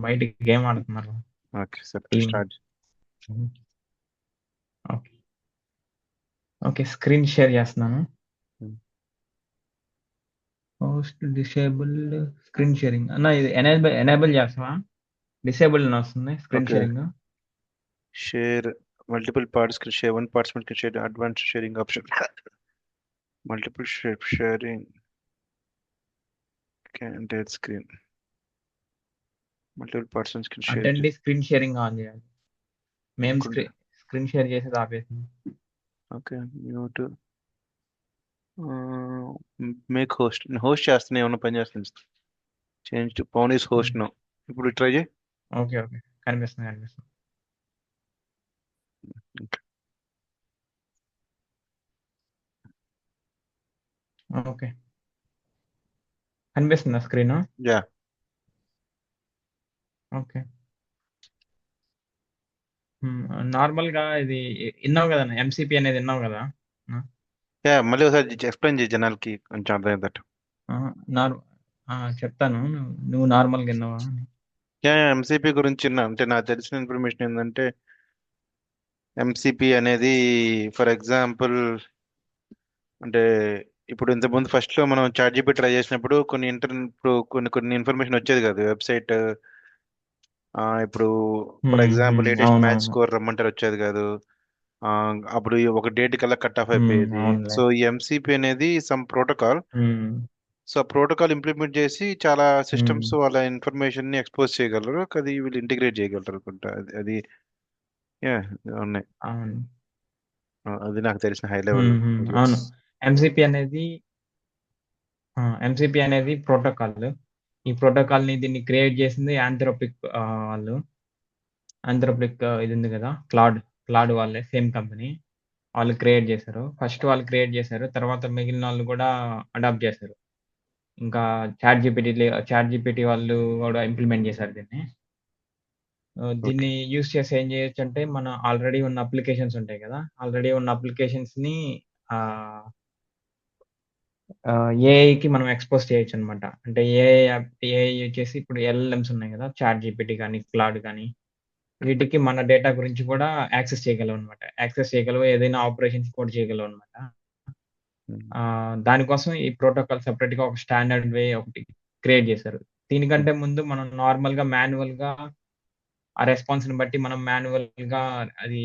బయట గేమ్ ఆడుతున్నారు ఓకే సరే team. Start. Okay okay, screen share చేస్తున్నాను. పోస్ట్ డిసేబుల్డ్ స్క్రీన్ షేరింగ్ అన్న, ఇది ఎనేబుల్ చేస్తావా? డిసేబుల్ అని వస్తుంది screen okay sharing. Share multiple parts కి షేర్ వన్ పార్ట్స్ కి share advance sharing option multiple sharing candidate screen multiple persons కి share అంటే స్క్రీన్ షేరింగ్ ఆన్ చేయాలి. మేము అనుకుంటా. స్క్రీన్ షేర్ చేసేది ఆపేసింది. Okay mute make host host చేస్తున్నా ఏమన్నా పని చేస్తుంది. Change to Pawan is host no. ఇప్పుడు ట్రై చేయి. ఓకే ఓకే, కనిపిస్తుంది. ఓకే, కనిపిస్తుందా స్క్రీన్? Yeah okay. నార్మల్ గా ఇది విన్నావు కదా, ఎంసీపీ అనేది విన్నావు కదా? యా మళ్ళీ ఒకసారి ఎక్స్ప్లెయిన్ చేయి జనాలకి కొంచెం అర్థమయ్యేటట్టు. నార్ చెప్తాను, నువ్వు నార్మల్గా విన్నావా అని. యా ఎంసీపీ గురించి అంటే నాకు తెలిసిన ఇన్ఫర్మేషన్ ఏంటంటే ఎంసీపీ అనేది ఫర్ ఎగ్జాంపుల్ అంటే ఇప్పుడు ఇంతకుముందు ఫస్ట్ లో మనం చాట్ జీపీటీ ట్రై చేసినప్పుడు ఇప్పుడు కొన్ని ఇన్ఫర్మేషన్ వచ్చేది కాదు వెబ్సైట్. ఇప్పుడు ఫర్ ఎగ్జాంపుల్ లేటెస్ట్ మ్యాచ్ అవునవును. స్కోర్ రమ్మంటారు వచ్చేది కాదు. ఆ, అప్పుడు ఒక డేట్ కల్లా కట్ ఆఫ్ అయిపోయేది. అవునులే. సో ఈ ఎంసీపీ అనేది సమ్ ప్రోటోకాల్. ఉమ్, సో ఆ ప్రోటోకాల్ ఇంప్లిమెంట్ చేసి చాలా ఉమ్, సిస్టమ్స్ వాళ్ళ ఇన్ఫర్మేషన్ ని ఎక్స్పోజ్ చేయగలరు. అది వీళ్ళు ఇంటిగ్రేట్ చేయగలరు అనుకుంటా. అది యా ఉన్నాయి. అవును. అది నాకు తెలిసిన హై లెవెల్ ఐడియాస్. అవును. ఎంసీపీ అనేది ఎంసీపీ అనేది ప్రోటోకాల్. ఈ ప్రోటోకాల్ ని దీన్ని క్రియేట్ చేసింది ఆంథ్రోపిక్ వాళ్ళు. ఆంథ్రోపిక్ ఇది ఉంది కదా, క్లాడ్ వాళ్ళే, సేమ్ కంపెనీ. వాళ్ళు క్రియేట్ చేశారు. ఫస్ట్ వాళ్ళు క్రియేట్ చేశారు, తర్వాత మిగిలిన వాళ్ళు కూడా అడాప్ట్ చేశారు. ఇంకా చాట్ జీపీటీ వాళ్ళు కూడా ఇంప్లిమెంట్ చేశారు దీన్ని. ఓకే దీన్ని యూజ్ చేసి ఏం చేయొచ్చు అంటే, మన ఆల్రెడీ ఉన్న అప్లికేషన్స్ ఉంటాయి కదా, ఆల్రెడీ ఉన్న అప్లికేషన్స్ ని ఏఐకి మనం ఎక్స్పోజ్ చేయొచ్చు అనమాట. అంటే ఏఐ వచ్చేసి ఇప్పుడు ఎల్ఎల్ఎంస్ ఉన్నాయి కదా, చాట్ జీపీటీ కానీ క్లాడ్ కానీ, వీటికి మన డేటా గురించి కూడా యాక్సెస్ చేయగలం అనమాట. యాక్సెస్ చేయగలవు, ఏదైనా ఆపరేషన్స్ కూడా చేయగలవు అనమాట. దానికోసం ఈ ప్రోటోకాల్ సెపరేట్‌గా ఒక స్టాండర్డ్ వే ఒకటి క్రియేట్ చేశారు. దీనికంటే ముందు మనం నార్మల్‌గా మాన్యువల్‌గా ఆ రెస్పాన్స్‌ని బట్టి మనం మాన్యువల్‌గా అది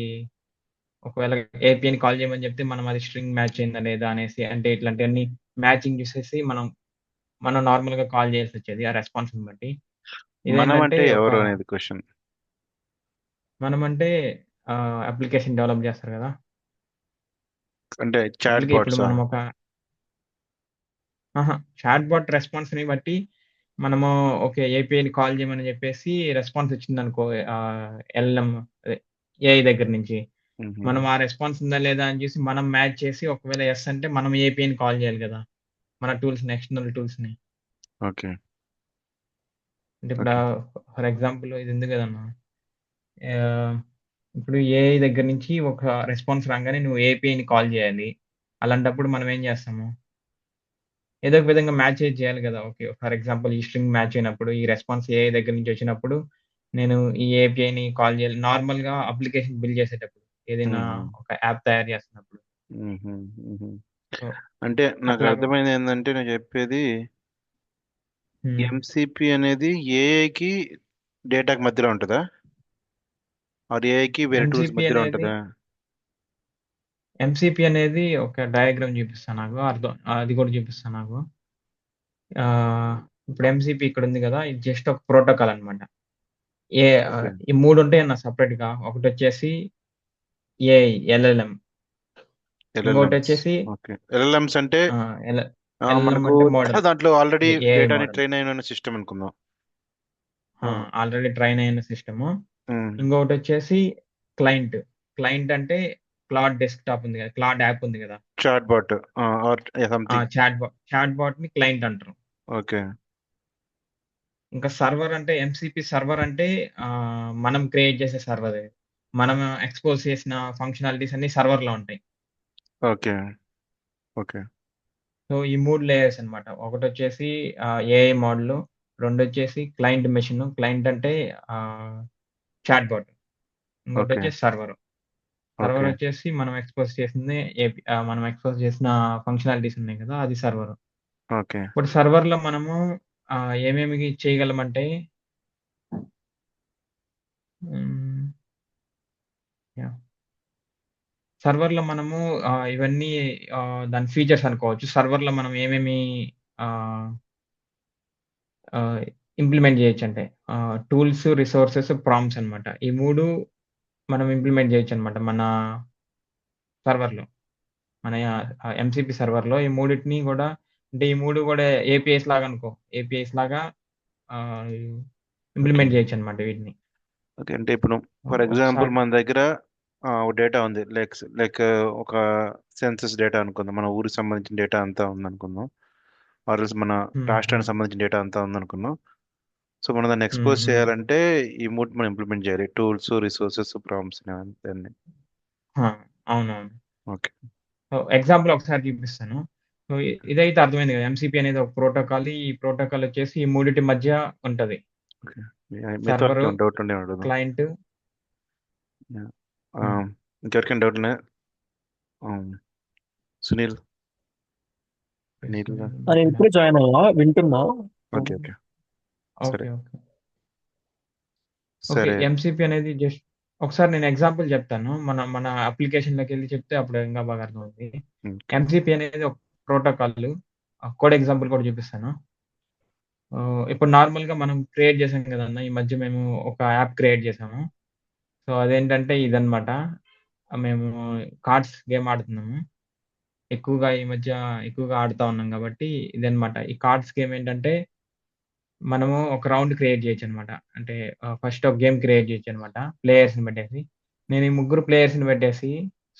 ఒకవేళ ఏపీఐని కాల్ చేయమని చెప్తే మనం అది స్ట్రింగ్ మ్యాచ్ అయిందా లేదా అనేసి, అంటే ఇట్లాంటివన్నీ మ్యాచింగ్ చూసేసి మనం నార్మల్‌గా కాల్ చేయాల్సొచ్చేది ఆ రెస్పాన్స్‌ని బట్టి. మనం ఇదేంటంటే అంటే ఒక ఎవరు అనేది క్వశ్చన్. మనమంటే అప్లికేషన్ డెవలప్ చేస్తారు కదా! అంటే చాట్ ఇప్పుడు బాట్సా? మనం ఒక చాట్‌బాట్ రెస్పాన్స్‌ని బట్టి మనము ఓకే, ఏపీఐని కాల్ చేయమని చెప్పేసి రెస్పాన్స్ వచ్చిందనుకో, ఎల్‌ఎం అదే ఏఐ దగ్గర నుంచి. మనం ఆ రెస్పాన్స్ ఉందా లేదా అని చూసి మనం మ్యాచ్ చేసి, ఒకవేళ యెస్ అంటే మనం ఏపీఐని కాల్ చేయాలి కదా, మన టూల్స్‌ని, ఎక్స్టర్నల్ టూల్స్‌ని. ఓకే అంటే ఇప్పుడు ఓకే ఫర్ ఎగ్జాంపుల్ ఇది ఉంది కదన్నా, ఆహ్, ఇప్పుడు ఏఐ దగ్గర నుంచి ఒక రెస్పాన్స్ రాంగానే నువ్వు ఏపీఐని కాల్ చేయాలి. అలాంటప్పుడు మనం ఏం చేస్తాము? ఏదో ఒక విధంగా మ్యాచ్ అయితే చేయాలి గదా! ఓకే. ఫర్ ఎగ్జాంపుల్ ఈ స్ట్రింగ్ మ్యాచ్ అయినప్పుడు, ఈ రెస్పాన్స్ ఏఐ దగ్గర నుంచి వచ్చినప్పుడు, నేను ఈ ఏపీఐని కాల్ చేయాలి. నార్మల్‌గా అప్లికేషన్ బిల్డ్ చేసేటప్పుడు, ఏదైనా ఒక యాప్ తయారు చేస్తున్నప్పుడు. సో, అంటే నాకు అట్లాగా. అర్థమైంది ఏంటంటే నేను చెప్పేది హ్మ్. ఎంసిపి అనేది ఏఐకి డేటాకి మధ్యలో ఉంటుందా? ఆర్ ఏఐకి వేరే టూల్స్ ఎంసీపీ మధ్యలో అనేది ఉంటుందా? ఎంసీపీ అనేది ఒక డయాగ్రామ్ చూపిస్తా నాకు. అది కూడా చూపిస్తా నాకు. ఇప్పుడు ఎంసీపీ ఇక్కడ ఉంది గదా! ఇది జస్ట్ ఒక ప్రోటోకాల్ అన్నమాట. ఓకే ఈ 3 ఉంటాయన్న సెపరేట్‌గా. ఒకటొచ్చేసి ఏఐ, ఎల్ఎల్ఎం. ఎల్ఎల్ఎంస్. ఇంకొకటొచ్చేసి ఓకే ఎల్ఎల్ఎంస్ అంటే ఆహ్, ఎల్ ఎల్ఎల్ఎం మనకు అంటే మోడల్. దాంట్లో ఆల్రెడీ అది ఏఐ డేటాని మోడల్. ట్రైన్ అయిన సిస్టమ్ అనుకుందాం. ఆల్రెడీ ట్రైన్ అయిన సిస్టము. Hmm. ఇంకొకటొచ్చేసి క్లయింట్. క్లయింట్ అంటే క్లాడ్ డెస్క్‌టాప్ ఉంది గదా, క్లాడ్ యాప్ ఉంది గదా! Chat bot or something. చాట్‌బాట్‌ని క్లయింట్ అంటారు. ఓకే ఇంకా సర్వర్ అంటే ఎంసీపీ సర్వర్ అంటే మనం క్రియేట్ చేసే సర్వర్ అది. మనం ఎక్స్‌పోజ్ చేసిన ఫంక్షనాలిటీస్ అన్నీ సర్వర్‌లో ఉంటాయి. ఓకే ఓకే సో, ఈ 3 లేయర్స్ అన్నమాట. ఒకటొచ్చేసి ఏఐ మోడలు, రెండొచ్చేసి క్లయింట్ మెషిన్. క్లయింట్ అంటే చాట్ బాట్. ఓకే. ఇంకోటొచ్చేసి సర్వర్. Server okay. వచ్చేసి మనం ఎక్స్‌పోజ్ చేసిన ఫంక్షనాలిటీస్ ఉన్నాయి కదా! అది సర్వర్. ఓకే. ఇప్పుడు సర్వర్‌లో మనము ఏమేమి చేయగలమంటే హ్మ్. యాహ్! సర్వర్‌లో మనము ఇవన్నీ దాని ఫీచర్స్ అనుకోవచ్చు. సర్వర్‌లో మనం ఏమేమి ఆహ్, ఆహ్, ఇంప్లిమెంట్ చేయొచ్చంటే టూల్స్, రిసోర్సెస్, ప్రాంప్ట్స్ అన్నమాట. ఈ 3 మనం ఇంప్లిమెంట్ చేయొచ్చన్నమాట మన సర్వర్‌లో. మన ఎంసీపీ సర్వర్‌లో ఈ మూడిటిని గూడా అంటే ఈ 3 గూడా ఏపీఐస్ లాగా అనుకో. ఏపీఐస్ లాగా ఆహ్, ఓకే. ఇంప్లిమెంట్ చేయొచ్చన్నమాట వీటిని. ఓకే. అంటే ఇప్పుడు ఫర్ ఎగ్జాంపుల్ ఒకసారి మన దగ్గర డేటా ఉంది. లైక్ ఒక సెన్సస్ డేటా అనుకుందాం. మన ఊరికి సంబంధించిన డేటా అంతా ఉందనుకుందాం. ఆర్ ఎల్స్ మన హ్మ్. హ్మ్. రాష్ట్రానికి సంబంధించిన డేటా అంతా ఉందనుకుందాం. సో మనం దాన్ని హ్మ్. ఎక్స్‌పోజ్ హ్మ్. చేయాలంటే ఈ 3 మనం ఇంప్లిమెంట్ చేయాలి. టూల్స్, రిసోర్సెస్, ప్రాంప్ట్స్ అన్నీ. ఆ! అవునవును. ఓకే. సో, ఎగ్జాంపుల్ ఒకసారి చూపిస్తాను. సో, ఇదైతే అర్థమైంది కదా! ఎంసీపీ అనేది ఒక ప్రోటోకాల్. ఈ ప్రోటోకాల్ వచ్చేసి ఈ మూడిటి మధ్య ఉంటది. ఓకే. మీతో వరకు సర్వరు, ఏమైనా డౌట్ ఉంటే అడుగుదాం. క్లయింట్. యాహ్! హ్మ్. ఇంకెవరికైనా డౌట్ ఉన్నాయా? ఆహ్, సునీల్, నీల్ నేను ఇప్పుడే జాయిన్ అయ్యా, వింటున్నా. ఓకే. ఓకే. సరే. ఓకే. ఓకే. ఓకే. సరే. ఎంసీపీ అనేది ఒకసారి నేను ఎగ్జాంపుల్ చెప్తాను. మన మన అప్లికేషన్‌లోకెళ్ళి చెప్తే అప్పుడు ఇంకా బాగా అర్థమవుద్ది. ఓకే. ఎంసీపీ అనేది ఒక ప్రోటోకాల్. కోడ్ ఎగ్జాంపుల్ కూడా చూపిస్తాను. ఇప్పుడు నార్మల్‌గా మనం క్రియేట్ చేసాం కదన్నా! ఈ మధ్య మేము ఒక యాప్ క్రియేట్ చేసాము. సో, అదేంటంటే ఇదన్నమాట. మేము కార్డ్స్ గేమ్ ఆడుతున్నాము. ఈ మధ్య ఎక్కువగా ఆడుతా ఉన్నాం కాబట్టి ఇదన్నమాట. ఈ కార్డ్స్ గేమ్ ఏంటంటే మనము ఒక రౌండ్ క్రియేట్ చేయొచ్చనమాట. అంటే ఫస్ట్ ఒక గేమ్ క్రియేట్ చేయొచ్చనమాట. ప్లేయర్స్‌ని పెట్టేసి. నేను ఈ ముగ్గురు ప్లేయర్స్‌ని పెట్టేసి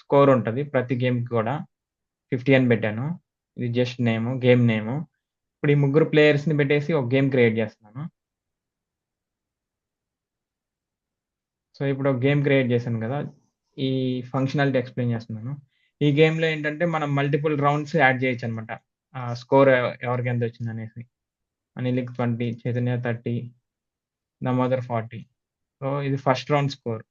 స్కోర్ ఉంటది. ప్రతి గేమ్‌కి కూడా 50 అని పెట్టాను. ఇది జస్ట్ గేమ్ నేము. ఇప్పుడు ఈ ముగ్గురు ప్లేయర్స్‌ని పెట్టేసి ఒక గేమ్ క్రియేట్ చేస్తున్నాను. సో, ఇప్పుడు ఒక గేమ్ క్రియేట్ చేశాను కదా! ఈ ఫంక్షనాలిటీ ఎక్స్‌ప్లెయిన్ చేస్తున్నాను. ఈ గేమ్‌లో ఏంటంటే మనం మల్టిపుల్ రౌండ్స్ యాడ్ చేయొచ్చనమాట. స్కోర్ ఎవరికి ఎంతొచ్చిందనేసి. అనిల్‌కి 20, చైతన్య 30, దామోదర్ 40. సో, ఇది ఫస్ట్ రౌండ్ స్కోర్.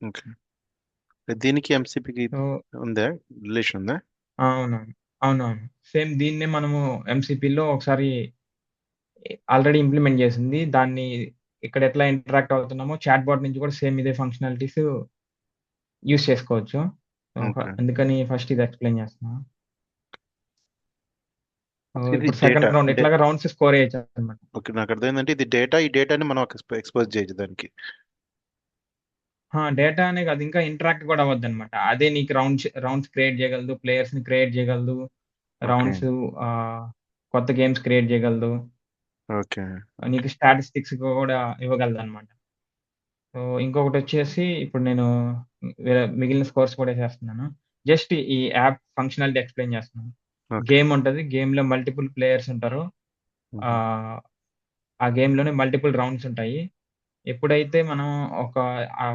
ఓకే. దీనికి ఎంసీపీకి సో ఉందా? రిలేషన్ ఉందా? అవునవును. అవునవును. సేమ్ దీన్నే మనము ఎంసీపీలో ఒకసారి ఆల్రెడీ ఇంప్లిమెంట్ చేసింది. దాన్ని ఇక్కడ ఎట్లా ఇంటరాక్ట్ అవుతున్నామో చాట్ బాట్ నుంచి కూడా సేమ్ ఇదే ఫంక్షనాలిటీస్ యూజ్ చేసుకోవచ్చు. ఓకే. అందుకని ఫస్ట్ ఇది ఎక్స్‌ప్లెయిన్ చేస్తున్నా. ఇది ఇప్పుడు డేటా సెకండ్ రౌండ్ అంటే ఇట్లాగా రౌండ్స్ స్కోర్ చేయొచ్చనమాట. ఓకే. నాకు అర్థమైందంటే ఇది డేటా. ఈ డేటాని మనం ఎక్స్‌పోజ్ చేయొచ్చు దానికి. డేటా అనే కాదు ఇంకా ఇంటరాక్ట్ కూడా అవ్వద్దనమాట. అదే నీకు రౌండ్స్ క్రియేట్ చేయగలదు. ప్లేయర్స్‌ని క్రియేట్ చేయగలదు. ఓకే. రౌండ్స్ ఆహ్, కొత్త గేమ్స్ క్రియేట్ చేయగలదు. ఓకే. ఓకే. నీకు స్టాటిస్టిక్స్ కూడా ఇవ్వగలదనమాట. సో, ఇంకొకటొచ్చేసి ఇప్పుడు నేను మిగిలిన స్కోర్స్ కూడా చేస్తున్నాను. జస్ట్ ఈ యాప్ ఫంక్షనాలిటీ ఎక్స్‌ప్లెయిన్ చేస్తున్నాను. ఓకే. గేమ్ ఉంటది. గేమ్‌లో మల్టిపుల్ ప్లేయర్స్ ఉంటారు. హుహు. ఆహ్, ఆ గేమ్‌లోనే మల్టిపుల్ రౌండ్స్ ఉంటాయి. ఎప్పుడైతే మనం ఒక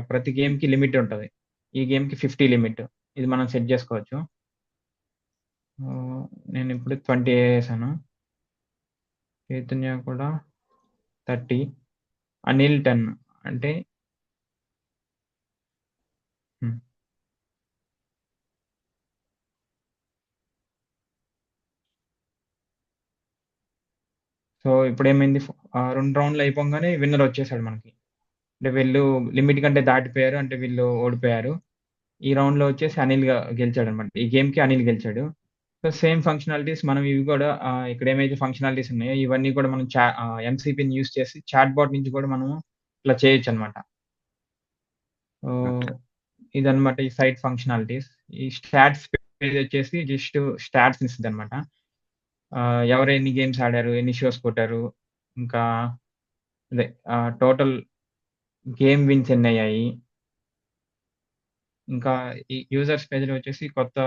ప్రతి గేమ్‌కి లిమిట్ ఉంటది. ఈ గేమ్‌కి 50 లిమిట్. ఇది మనం సెట్ జేసుకోవచ్చు. ఆహ్, నేనిప్పుడు 20 ఏసాను. చైతన్య కూడా 30, అనిల్ 10 అంటే హ్మ్. సో, ఇప్పుడేమైంది 2 రౌండ్‌లు అయిపోంగానే విన్నర్ వచ్చేసాడు మనకి. అంటే వీళ్ళు లిమిట్ కంటే దాటిపోయారు. అంటే వీళ్ళు ఓడిపోయారు. ఈ రౌండ్‌లో వచ్చేసి గెలిచాడన్నమాట. ఈ గేమ్‌కి అనిల్ గెలిచాడు. సో, సేమ్ ఫంక్షనాలిటీస్ మనం ఇవి గూడా ఇక్కడేమైతే ఫంక్షనాలిటీస్ ఉన్నాయో ఇవన్నీ కూడా మనం ఎంసీపీని యూజ్ చేసి చాట్ బాట్ నుంచి కూడా మనము ఇట్లా చేయొచ్చన్నమాట. ఓకే. ఓహ్! ఇదన్నమాట ఈ సైట్ ఫంక్షనాలిటీస్. ఈ స్టాట్స్ పేజ్ వచ్చేసి జస్ట్ స్టాట్స్‌ని ఇస్తదన్నమాట. ఎవరు ఎన్ని గేమ్స్ ఆడారు, ఎన్ని షోస్ కొట్టారు, ఇంకా అదే టోటల్ గేమ్ విన్స్ ఎన్నయ్యాయి. ఇంకా ఈ యూజర్స్ పేజ్‌లో వచ్చేసి కొత్త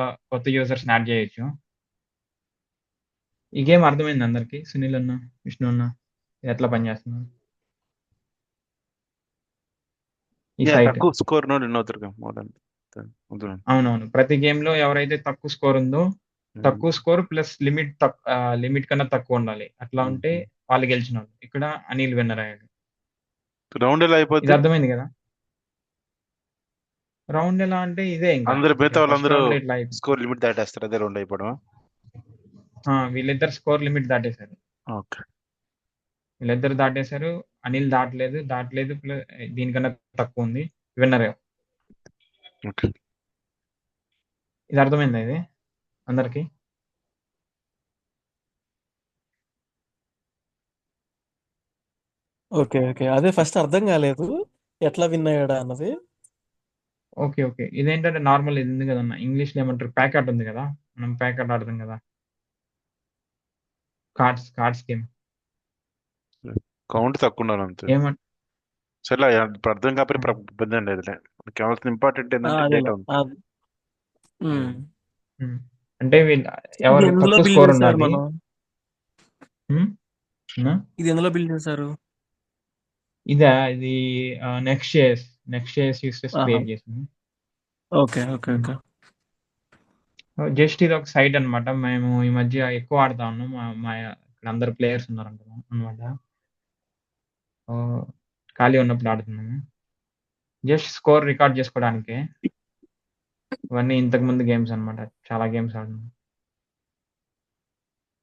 యూజర్స్‌ని యాడ్ జేయొచ్చు. ఈ గేమ్ అర్థమైందా అందరికి? సునీల్ అన్న, విష్ణు అన్న ఇది ఎట్లా పనిచేస్తుందో? ఈ సైట్. తక్కువ స్కోర్ ఉన్నోళ్ళు విన్ అవుతారుగా మోర్ దాన్. అవునవును. ప్రతి గేమ్‌లో ఎవరైతే తక్కువ స్కోర్ ఉందో తక్కువ స్కోర్ ప్లస్ లిమిట్ కన్నా తక్కువ ఉండాలి. అట్లా ఉంటే వాళ్ళు గెలిచినోళ్ళు. ఇక్కడ అనిల్ విన్నర్ అయ్యాడు. రౌండ్ ఎలా ఇది అయిపోద్ది? అర్థమైంది కదా? రౌండ్ ఎలా అంటే ఇదే ఇంకా. అందరు మిగతా ఫస్ట్ వాళ్ళందరూ రౌండ్ ఇట్లా అయిపోయింది. స్కోర్ లిమిట్ దాటేస్తారు, అదే రౌండ్ అయిపోవడం. వీళ్ళిద్దరు స్కోర్ లిమిట్ దాటేశారు. ఓకే. వీళ్ళిద్దరు దాటేశారు. అనిల్ దాటలేదు దీనికన్నా తక్కువ ఉంది. విన్నర్. ఓకే. ఇది అర్థమైందా ఇది అందరికి? ఓకే ఓకే, అదే ఫస్ట్ అర్థం కాలేదు ఎట్లా విన్ అయ్యాడా అన్నది. Okay okay. ఇదేంటంటే నార్మల్ ఇది ఉంది కదన్న, ఇంగ్లీష్లో ఏమంటారు, ప్యాకెట్ ఉంది కదా, మనం ప్యాకెట్ ఆడతాం కదా, కార్డ్స్ గేమ్. కౌంట్ తక్కువ ఉండాలి అంతే. ఏమంట సరే, ఇప్పుడు అర్థం కాకపోతే ఇబ్బంది ఏం లేదులే. కావాల్సిన ఇంపార్టెంట్ ఏంటంటే అదే డేటా ఉంది. అంటే వీళ్ళు ఇది ఎవరు ఎందులో తక్కువ బిల్డ్ స్కోర్ చేశారు ఉండాలి. మనం? అన్నా? ఇది ఎందులో బిల్డ్ చేశారు? ఇది నెక్స్ట్ యూస్ ఆహా, క్రియేట్ చేసింది. Okay okay okay. జస్ట్ ఇది ఒక సైట్ అన్నమాట. మేము ఈ మధ్య ఎక్కువ ఆడుతా ఉన్నాం. మా ఇక్కడ అందరు ప్లేయర్స్ ఉన్నారంట అన్నమాట. ఖాళీ ఉన్నప్పుడు ఆడుతున్నాము. జస్ట్ స్కోర్ రికార్డ్ చేసుకోవడానికే. ఇవన్నీ ఇంతకు ముందు గేమ్స్ అన్నమాట. చాలా గేమ్స్ ఆడినాం.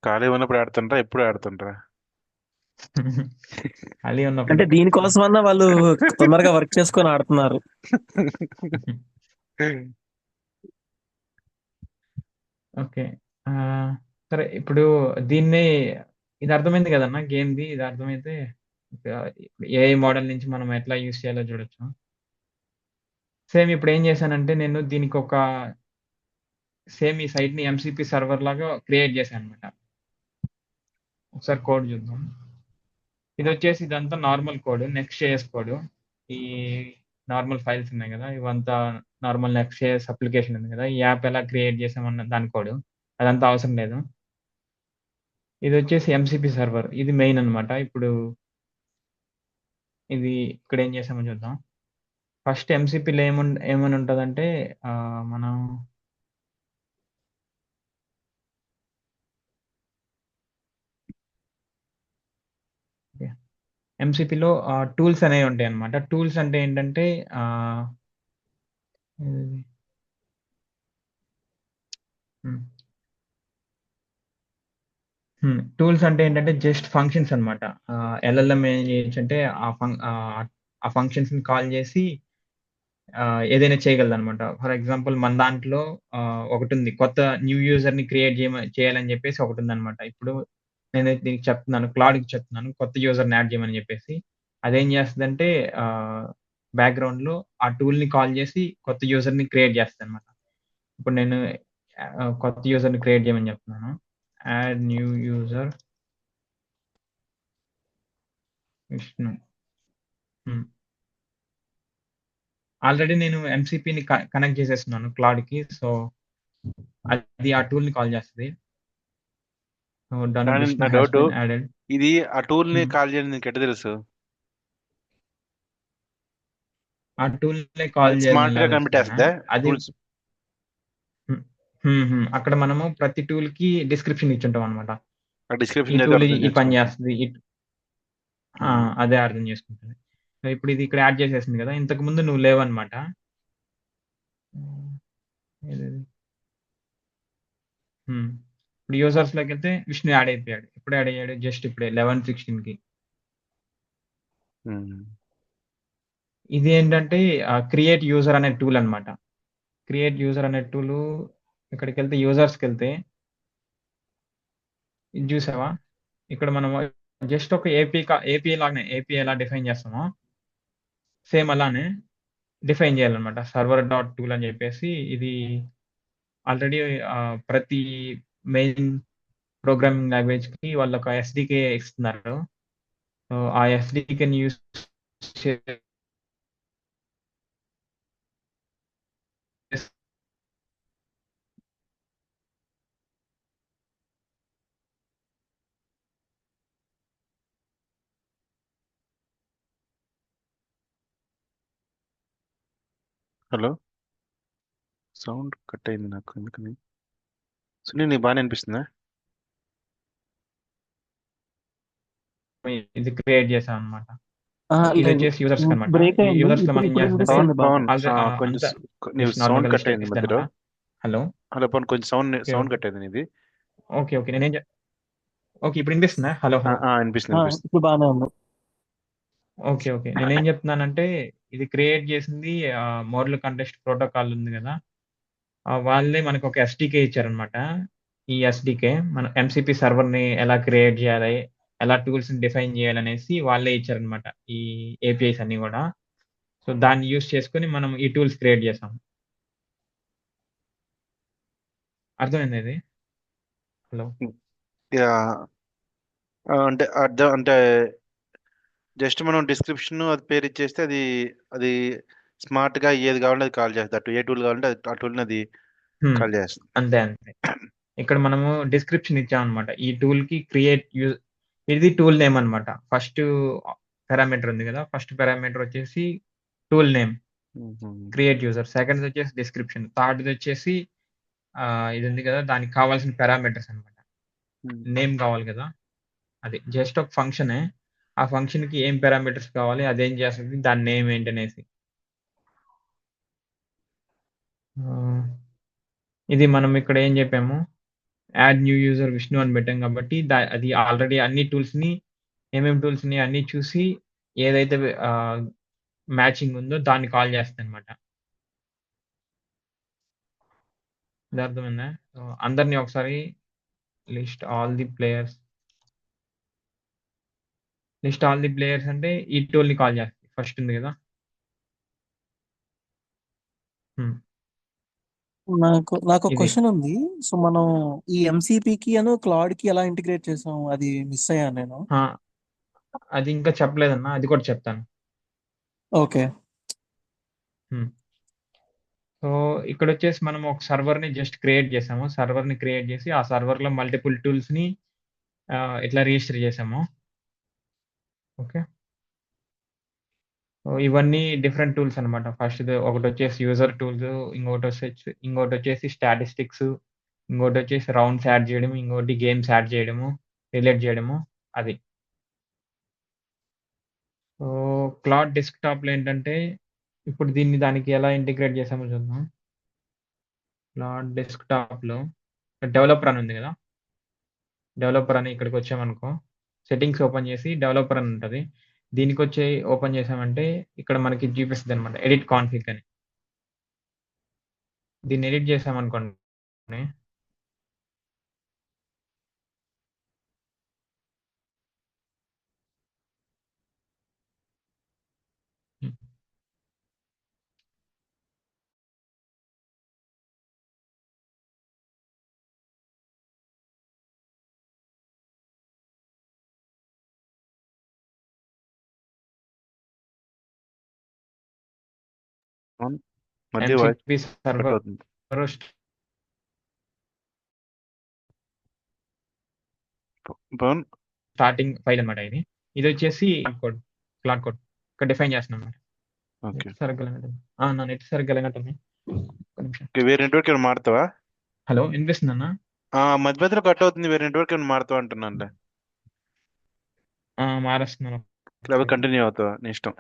ఖాళీ ఉన్నప్పుడు ఆడుతుంటారా, ఎప్పుడు ఆడుతుంటారా? ఖాళీ అంటే ఉన్నప్పుడు. దీనికోసమన్నా వాళ్ళు తొందరగా వర్క్ చేసుకొని ఆడుతున్నారు. ఓకే. సరే ఇప్పుడు ఇది అర్థమైంది కదన్నా గేమ్‌ది. ఇది అర్థమైతే ఏఐ మోడల్ నుంచి మనం ఎట్లా యూజ్ చేయాలో చూడొచ్చు. సేమ్ ఇప్పుడు ఏం చేశానంటే నేను దీనికొక సేమ్ ఈ సైట్‌ని ఎంసీపీ సర్వర్ లాగా క్రియేట్ చేశానన్నమాట. ఒకసారి కోడ్ చూద్దాం. ఇదొచ్చేసి ఇదంతా నార్మల్ కోడ్. నెక్స్ట్.js కోడ్. ఈ నార్మల్ ఫైల్స్ ఉన్నాయి కదా, ఇవంతా నార్మల్ నెక్స్ట్.js అప్లికేషన్ ఉంది కదా, ఈ యాప్ ఎలా క్రియేట్ చేసామన్న దాని కోడ్. అదంతా అవసరం లేదు. ఇదొచ్చేసి ఎంసీపీ సర్వర్. ఇది మెయిన్ అన్నమాట. ఇప్పుడు ఇది ఇక్కడ ఏం చేసామో చూద్దాం. ఫస్ట్ ఎంసీపీలో ఏమని ఉంటదంటే మనం ఎంసీపీలో టూల్స్ అనేవి ఉంటాయన్నమాట. టూల్స్ అంటే ఏంటంటే ఇది టూల్స్ అంటే ఏంటంటే జస్ట్ ఫంక్షన్స్ అన్నమాట. ఎల్ఎల్ఎం ఏం చేయొచ్చంటే ఆ ఫంక్షన్స్‌ని కాల్ చేసి ఏదైనా చేయగలదన్నమాట. ఫర్ ఎగ్జాంపుల్ మన దాంట్లో ఒకటుంది. కొత్త న్యూ యూజర్‌ని క్రియేట్ చేయాలని చెప్పేసి ఒకటుందన్నమాట. ఇప్పుడు నేనైతే దీనికి చెప్తున్నాను. క్లాడ్‌కి చెప్తున్నాను. కొత్త యూజర్‌ని యాడ్ చేయమని చెప్పేసి. అదేం చేస్తదంటే బ్యాక్‌గ్రౌండ్‌లో ఆ టూల్‌ని కాల్ చేసి కొత్త యూజర్‌ని క్రియేట్ చేస్తదన్నమాట. ఇప్పుడు నేను కొత్త యూజర్‌ని క్రియేట్ చేయమని చెప్తున్నాను. Add new user Vishnu. Already నేను ఎంసీపీని కనెక్ట్ చేసేస్తున్నాను క్లాడ్‌కి. సో, అది ఆ టూల్‌ని కాల్ చేస్తది. డన్ కానీ విష్ణు నా హాస్ డౌట్, బీన్ యాడెడ్. ఇది ఆ టూల్ ని హ్మ్. కాల్ చేయడం నీకు ఎట్ట తెలుసు? ఆ టూల్‌నే కాల్ అది చేయాలని స్మార్ట్ ఎలా గా తెలుస్తదన్నా? కనిపెట్టేస్తుందా అది టూల్స్? అక్కడ మనము ప్రతి టూల్‌కి డిస్క్రిప్షన్ ఇచ్చుంటాం అన్నమాట. ఆ ఈ డిస్క్రిప్షన్ చదివి టూల్ అర్థం ఈ పని చేసుకుంటా. చేస్తది. అదే అర్థం చేసుకుంటది. సో, ఇప్పుడు ఇది ఇక్కడ యాడ్ చేసేసింది కదా! ఇంతకుముందు నువ్వు లేవన్నమాట. హ్మ్. ఏదది? ఇప్పుడు యూజర్స్‌లోకెళ్తే విష్ణు యాడ్ అయిపోయాడు. ఎప్పుడు యాడ్ అయ్యాడు? జస్ట్ ఇప్పుడే 11:16కి. ఇది ఏంటంటే క్రియేట్ యూజర్ అనే టూల్ అన్నమాట. క్రియేట్ యూజర్ అనే టూలు ఇక్కడికెళ్తే యూజర్స్‌కెళ్తే ఇది జూసావా? ఇక్కడ మనము జస్ట్ ఒక ఏపీ ఎలా డిఫైన్ చేస్తామో సేమ్ అలానే డిఫైన్ చేయాలన్నమాట. సర్వర్ డాట్ టూల్ అని చెప్పేసి ఇది ఆల్రెడీ ప్రతి మెయిన్ ప్రోగ్రామింగ్ లాంగ్వేజ్‌కి వాళ్ళొక ఎస్‌డీకే ఇస్తున్నారు. సో, ఆ ఎస్‌డీకేని యూజ్ చేసి హలో, సౌండ్ కట్ అయింది నాకు ఎందుకని. సునీల్ నీకు బాగానే అనిపిస్తుందా? ఇది క్రియేట్ చేసాం అనమాట. ఇది లేదు, వచ్చేసి యూజర్స్ అనమాట. బ్రేక్ అయింది. యూజర్స్ లో ఇప్పుడు మనం ఏం ఇప్పుడు చేస్తుందంటే పవన్ వినిపిస్తుంది పవన్ బాగా. కొంచెం అంతా నీ జస్ట్ సౌండ్ నార్మల్గా కట్ అయింది టెక్స్ట్ మధ్యలో. అనమాట. హలో. హలో పవన్, కొంచెం sound okay sound okay cut అయింది నీది. ఓకే ఓకే ఓకే ఇప్పుడు వినిపిస్తుందా? Hello hello. వినిపిస్తుంది వినిపిస్తుంది. ఇప్పుడు బాగానే ఉంది. ఓకే ఓకే నేనేం చెప్తున్నానంటే ఇది క్రియేట్ చేసింది మోడల్ కంటెస్ట్ ప్రోటోకాల్ ఉంది కదా, వాళ్ళే మనకు ఒక ఎస్డికే ఇచ్చారనమాట. ఈ ఎస్డికే మన ఎంసిపి సర్వర్ని ఎలా క్రియేట్ చేయాలి, ఎలా టూల్స్ని డిఫైన్ చేయాలనేసి వాళ్ళే ఇచ్చారనమాట ఈ ఏపీఐస్ అన్ని కూడా. సో దాన్ని యూస్ చేసుకొని మనం ఈ టూల్స్ క్రియేట్ చేసాం. అర్థమైంది ఇది? హలో. యా, అంటే అర్థం అంటే జస్ట్ మనం డిస్క్రిప్షన్ అది పేరు ఇచ్చేస్తే అది అది స్మార్ట్ గా ఏది కావాలంటే అది కాల్ చేస్తుంది. అటు ఏ టూల్ కావాలంటే ఆ టూల్ అది హ్మ్. కాల్ చేస్తుంది. అంతే అంతే. ఇక్కడ మనము డిస్క్రిప్షన్ ఇచ్చామన్నమాట ఈ టూల్ కి ఇది టూల్ నేమ్ అన్నమాట. ఫస్ట్ పారామీటర్ ఉంది కదా, ఫస్ట్ పారామీటర్ వచ్చేసి tool name create user, second వచ్చేసి డిస్క్రిప్షన్, థర్డ్ వచ్చేసి ఇది ఉంది కదా దానికి కావాల్సిన పారామీటర్స్ అన్నమాట. నేమ్ కావాలి కదా, అది జస్ట్ ఒక ఫంక్షనే. ఆ ఫంక్షన్ కి ఏం పారామీటర్స్ కావాలి, అదేం చేస్తుంది, దాని నేమ్ ఏంటనేసి. ఇది మనం ఇక్కడ ఏం చెప్పాము, యాడ్ న్యూ యూజర్ విష్ణు అని పెట్టాం కాబట్టి అది ఆల్రెడీ అన్ని టూల్స్ని, ఏమేమి టూల్స్ని అన్ని చూసి ఏదైతే మ్యాచింగ్ ఉందో దాన్ని కాల్ చేస్తుంది అనమాట. ఇది అర్థమైందా? సో అందరినీ ఒకసారి లిస్ట్ ఆల్ ది ప్లేయర్స్ అంటే ఈ టూల్ని కాల్ చేస్తుంది. ఫస్ట్ ఉంది కదా. నాకు ఒక ఇది క్వశ్చన్ ఉంది. సో మనం ఈ ఎంసీపీకి అను క్లాడ్ కి ఎలా ఇంటిగ్రేట్ చేసాం, అది మిస్ అయ్యాను నేను. అది ఇంకా చెప్పలేదన్నా, అది కూడా చెప్తాను. ఓకే. సో ఇక్కడ వచ్చేసి మనం ఒక సర్వర్ని జస్ట్ క్రియేట్ చేసాము. సర్వర్ని క్రియేట్ చేసి ఆ సర్వర్లో మల్టిపుల్ టూల్స్ని ఇట్లా రిజిస్టర్ చేసాము. ఓకే. సో ఇవన్నీ డిఫరెంట్ టూల్స్ అనమాట. ఫస్ట్ ఒకటి వచ్చేసి యూజర్ టూల్స్, ఇంకోటి వచ్చేసి స్టాటిస్టిక్స్, ఇంకోటి వచ్చేసి రౌండ్స్ యాడ్ చేయడం, ఇంకోటి గేమ్స్ యాడ్ చేయడము, రిలేట్ చేయడము. అది సో క్లాడ్ డెస్క్టాప్లో ఏంటంటే ఇప్పుడు దానికి ఎలా ఇంటిగ్రేట్ చేసామో చూద్దాం. క్లాడ్ డెస్క్టాప్లో డెవలపర్ అని ఉంది కదా, డెవలపర్ అని ఇక్కడికి వచ్చామనుకో, సెట్టింగ్స్ ఓపెన్ చేసి డెవలపర్ అని ఉంటుంది. దీనికి వచ్చి ఓపెన్ చేసామంటే ఇక్కడ మనకి చూపిస్తుంది అనమాట ఎడిట్ కాన్ఫిగ్ అని. దీన్ని ఎడిట్ చేసామనుకోండి, మళ్ళీ వాయిస్ ఎంసిపి కట్ సర్వర్ అవుతుంది. పవన్ స్టార్టింగ్ ఫైల్ అనమాట. ఇది వచ్చేసి కోడ్, క్లాడ్ కోడ్ ఇక్కడ డిఫైన్ చేస్తున్నాం అనమాట. ఓకే. నెట్ సరిగ్గా నా నెట్ సరిగ్గా లేనట్టుంది. ఒక నిమిషం. వేరే నెట్వర్క్ ఏమైనా మారుతావా? హలో వినిపిస్తుందన్నా? మధ్య మధ్యలో కట్ అవుతుంది. వేరే నెట్వర్క్ ఏమైనా మారుతావా అంటున్నాను. మారుస్తున్నాను. లేకపోతే కంటిన్యూ అవుతావా, నీ ఇష్టం.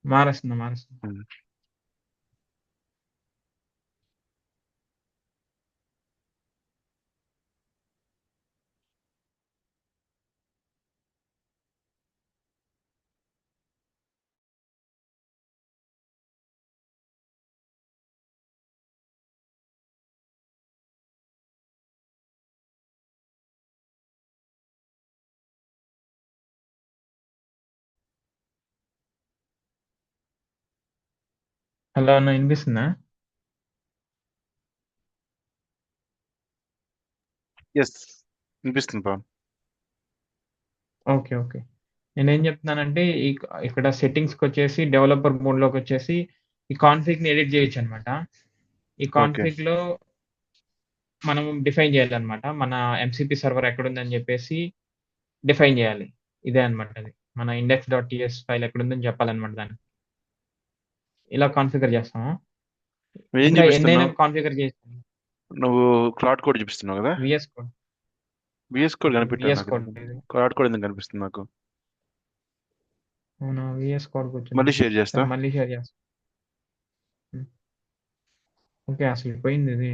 మారుస్తున్నా. హలో అన్న వినిపిస్తుందా? ఎస్, వినిపిస్తుంది పవన్. ఓకే ఓకే నేనేం చెప్తున్నానంటే ఇక్కడ సెట్టింగ్స్కి వచ్చేసి డెవలపర్ మోడ్లోకి వచ్చేసి ఈ కాన్ఫిగ్ని ఎడిట్ చేయొచ్చు అనమాట. ఈ కాన్ఫిగ్లో మనం డిఫైన్ చేయాలన్నమాట, మన ఎంసిపి సర్వర్ ఎక్కడుందని చెప్పేసి డిఫైన్ చేయాలి. ఇదే అనమాట, అది మన index.ts ఫైల్ ఎక్కడుందని చెప్పాలన్నమాట. దాన్ని ఇలా కాన్ఫిగర్ చేస్తాము. ఏం ఇంకా ఎన్నైనా చూపిస్తున్నావు? కాన్ఫిగర్ చేస్తాము. నువ్వు క్లాడ్ కోడ్ చూపిస్తున్నావు కదా? VS Code. విఎస్ కోడ్ కనిపెట్టావు విఎస్ నాకు. కోడ్ ఇది. క్లాడ్ కోడ్ ఎందుకు కనిపిస్తుంది నాకు? అవునా, విఎస్ కోడ్కి మళ్ళీ వచ్చింది. షేర్ చేస్తా. సరే మళ్ళీ షేర్ చేస్తాను. ఓకే, అసలు పోయింది ఇది.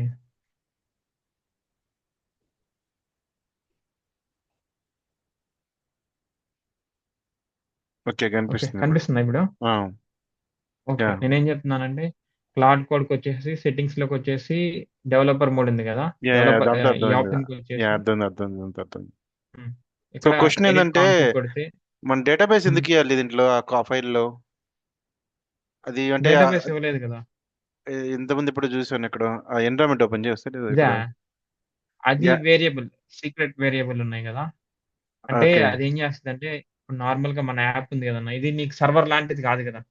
ఓకే, ఓకే, కనిపిస్తుంది ఇప్పుడు. కనిపిస్తుందా ఇప్పుడు? ఆ, ఓకే, యా నేనేం చెప్తున్నానంటే క్లాడ్ కోడ్కి వచ్చేసి సెట్టింగ్స్ లోకి వచ్చేసి డెవలపర్ మోడ్ ఉంది కదా, యా యా, డెవలపర్ అర్థం ఈ అర్థమైంది. ఆప్షన్కి యా, వచ్చేసి అర్థం. ఉమ్, సో ఇక్కడ క్వశ్చన్ ఎడిట్ ఏంటంటే, కాన్ఫిగ్ కొడితే మన డేటాబేస్ ఎందుకు ఇవ్వాలి దీంట్లో ఆ ఫైల్లో? అది అంటే డేటాబేస్ ఇవ్వలేదు కదా. ఇంతమంది ఇప్పుడు చూసాను ఇక్కడ, ఆ ఎన్విరాన్మెంట్ ఓపెన్ చేస్తే లేదా ఇదా, ఇక్కడ? అది యా, వేరియబుల్, సీక్రెట్ వేరియబుల్ ఉన్నాయి కదా. అంటే ఓకే. అది ఏం చేస్తుంది అంటే, ఇప్పుడు నార్మల్ గా మన యాప్ ఉంది కదన్న, ఇది నీకు సర్వర్ లాంటిది కాదు కదా.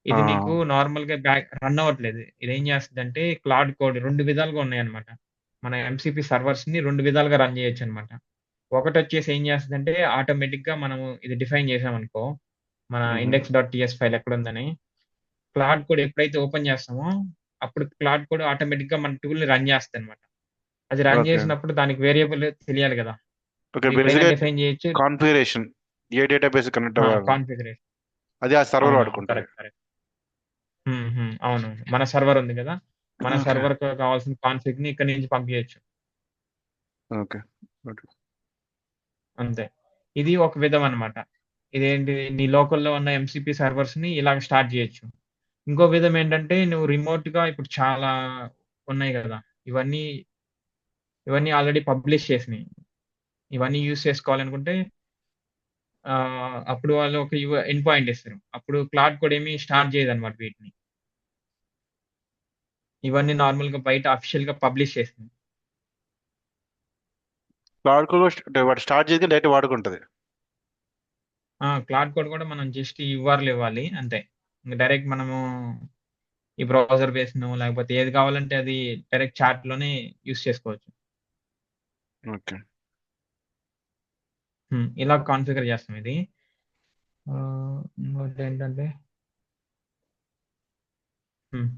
ఆ, ఇది నీకు నార్మల్ గా బ్యాక్ రన్ అవ్వట్లేదు. ఇది ఏం చేస్తుంది అంటే క్లౌడ్ కోడ్ రెండు విధాలుగా ఉన్నాయన్నమాట. మన ఎంసీపీ సర్వర్స్ ని రెండు విధాలుగా రన్ చేయొచ్చు అనమాట. ఒకటి వచ్చేసి ఏం చేస్తుందంటే ఆటోమేటిక్ గా మనము ఇది డిఫైన్ చేసామనుకో, మన మ్మ్. index.ts ఫైల్ ఎక్కడ ఉందని, క్లాడ్ కోడ్ ఎప్పుడైతే ఓపెన్ చేస్తామో అప్పుడు క్లాడ్ కోడ్ ఆటోమేటిక్ గా మన టూల్ ని రన్ చేస్తుంది అనమాట. అది రన్ ఓకే. చేసినప్పుడు దానికి వేరియబుల్ తెలియాలి కదా. ఓకే, నువ్వు ఎప్పుడైనా బేసిక్గా డిఫైన్ చేయొచ్చు. కాన్ఫిగరేషన్, ఏ డేటాబేస్ కనెక్ట్ అవ్వాలి కాన్ఫిగరేషన్. అది ఆ సర్వర్ అవునవును, వాడుకుంటుంది. Correct correct. అవును, మన సర్వర్ ఉంది కదా, మన ఓకే. సర్వర్ కావాల్సిన కాన్ఫిగ్ ని ఇక్కడ నుంచి పంపించచ్చు. ఓకే. ఓకే. అంతే. ఇది ఒక విధం అన్నమాట. ఇదేంటి, నీ లోకల్‌లో ఉన్న ఎంసీపీ సర్వర్స్‌ని ఇలాగ స్టార్ట్ చేయొచ్చు. ఇంకో విధం ఏంటంటే నువ్వు రిమోట్‌గా ఇప్పుడు చాలా ఉన్నాయి గదా. ఇవన్నీ, ఇవన్నీ ఆల్రెడీ పబ్లిష్ చేసినయి. ఇవన్నీ యూజ్ చేసుకోవాలనుకుంటే అప్పుడు వాళ్ళు ఒక ఎండ్ పాయింట్ ఇస్తారు. అప్పుడు క్లాడ్ కూడా ఏమి స్టార్ట్ చేయదన్నమాట వీటిని. ఇవన్నీ నార్మల్‌గా బయట అఫీషియల్‌గా పబ్లిష్ చేసినయి. వాడుకో అంటే వాడు స్టార్ట్ చేసి డైరెక్ట్ వాడుకుంటుంది. క్లాడ్ కోడ్ కూడా మనం జస్ట్ యూఆర్ఎల్ ఇవ్వాలి అంతే. ఇంక డైరెక్ట్ మనము ఈ బ్రౌజర్ బేస్‌నో లేకపోతే ఏది కావాలంటే అది డైరెక్ట్ చాట్‌లోనే యూజ్ చేసుకోవచ్చు. ఓకే. ఇలా కాన్ఫిగర్ చేస్తాం ఇది. ఇంకోటేంటంటే హ్మ్.